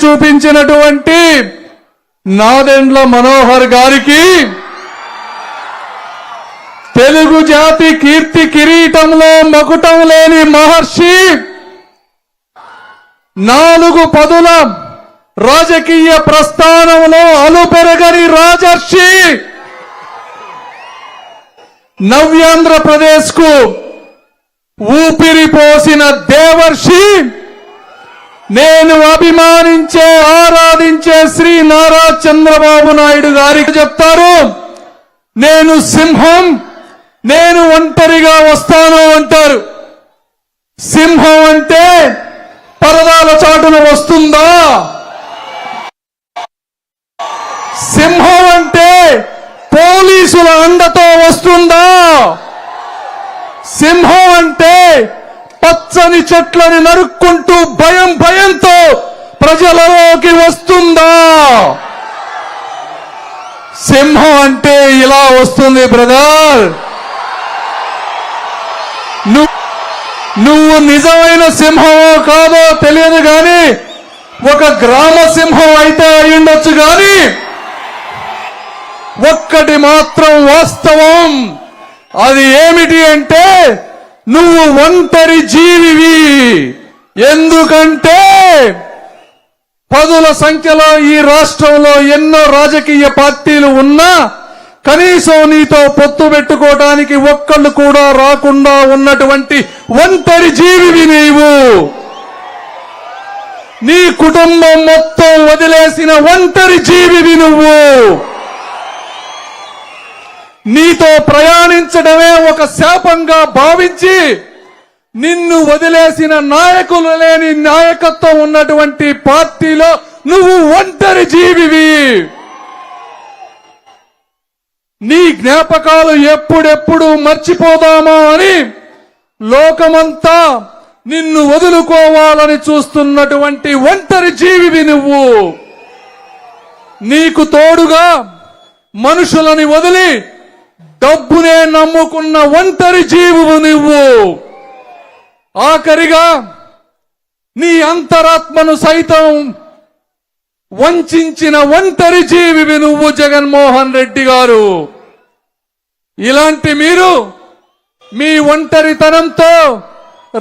చూపించినటువంటి నాదెండ్ల మనోహర్ గారికి తెలుగు జాతి కీర్తి కిరీటంలో మకుటం లేని మహర్షి, 4 పదుల రాజకీయ ప్రస్థానంలో అలుపెరగని రాజర్షి, నవ్యాంధ్రప్రదేశ్ కు ఊపిరి పోసిన దేవర్షి, నేను అభిమానించే ఆరాధించే శ్రీ నారా చంద్రబాబు నాయుడు గారికి చెప్తారు, నేను సింహం, నేను ఒంటరిగా వస్తాను అంటారు. సింహం అంటే పరదాల చాటున వస్తుందా? సింహం అంటే పోలీసుల అండతో వస్తుందా? సింహం అంటే పచ్చని చెట్లని నరుక్కుంటూ భయంతో ప్రజలలోకి వస్తుందా? సింహం అంటే ఇలా వస్తుంది బ్రదర్. నువ్వు నిజమైన సింహమో కాదో తెలియదు గాని ఒక గ్రామ సింహం అయితే అయ్యుండొచ్చు గాని ఒక్కటి మాత్రం వాస్తవం. అది ఏమిటి అంటే నువ్వు ఒంటరి జీవివి. ఎందుకంటే పదుల సంఖ్యలో ఈ రాష్ట్రంలో ఎన్నో రాజకీయ పార్టీలు ఉన్నా కనీసం నీతో పొత్తు పెట్టుకోవడానికి ఒక్కళ్ళు కూడా రాకుండా ఉన్నటువంటి ఒంటరి జీవివి నీవు. నీ కుటుంబం మొత్తం వదిలేసిన ఒంటరి జీవివి నువ్వు. నీతో ప్రయాణించడమే ఒక శాపంగా భావించి నిన్ను వదిలేసిన నాయకులు లేని నాయకత్వం ఉన్నటువంటి పార్టీలో నువ్వు ఒంటరి జీవివి. నీ జ్ఞాపకాలు ఎప్పుడెప్పుడు మర్చిపోదామా అని లోకమంతా నిన్ను వదులుకోవాలని చూస్తున్నటువంటి ఒంటరి జీవివి నువ్వు. నీకు తోడుగా మనుషులని వదిలి డబ్బునే నమ్ముకున్న ఒంటరి జీవువు నువ్వు. ఆఖరిగా నీ అంతరాత్మను సైతం వంచిన ఒంటరి జీవివి నువ్వు జగన్మోహన్ రెడ్డి గారు. ఇలాంటి మీరు మీ ఒంటరితనంతో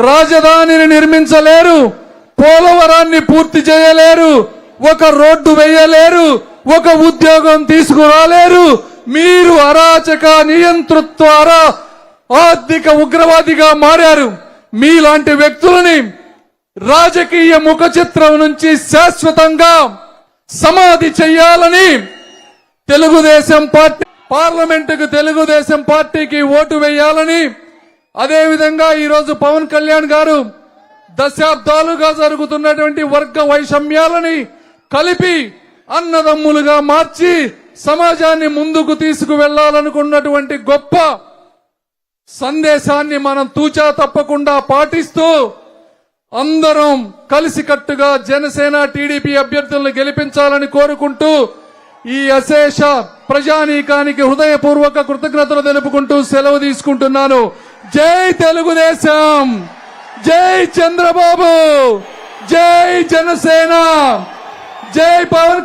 రాజధానిని నిర్మించలేరు, పోలవరాన్ని పూర్తి చేయలేరు, ఒక రోడ్డు వేయలేరు, ఒక ఉద్యోగం తీసుకురాలేరు. మీరు అరాచక నియంతృత్వ ఆర్థిక ఉగ్రవాదిగా మారారు. మీలాంటి వ్యక్తులని రాజకీయ ముఖ చిత్రం నుంచి శాశ్వతంగా సమాధి చెయ్యాలని తెలుగుదేశం పార్టీ పార్లమెంటుకు తెలుగుదేశం పార్టీకి ఓటు వేయాలని, అదేవిధంగా ఈరోజు పవన్ కళ్యాణ్ గారు దశాబ్దాలుగా జరుగుతున్నటువంటి వర్గ వైషమ్యాలని కలిపి అన్నదమ్ములుగా మార్చి సమాజాన్ని ముందుకు తీసుకువెళ్లాలనుకున్నటువంటి గొప్ప సందేశాన్ని మనం తూచా తప్పకుండా పాటిస్తూ అందరం కలిసికట్టుగా జనసేన టీడీపీ అభ్యర్థులను గెలిపించాలని కోరుకుంటూ ఈ అశేష ప్రజానీకానికి హృదయపూర్వక కృతజ్ఞతలు తెలుపుకుంటూ సెలవు తీసుకుంటున్నాను. జై తెలుగుదేశం, జై చంద్రబాబు, జై జనసేన, జై పవన్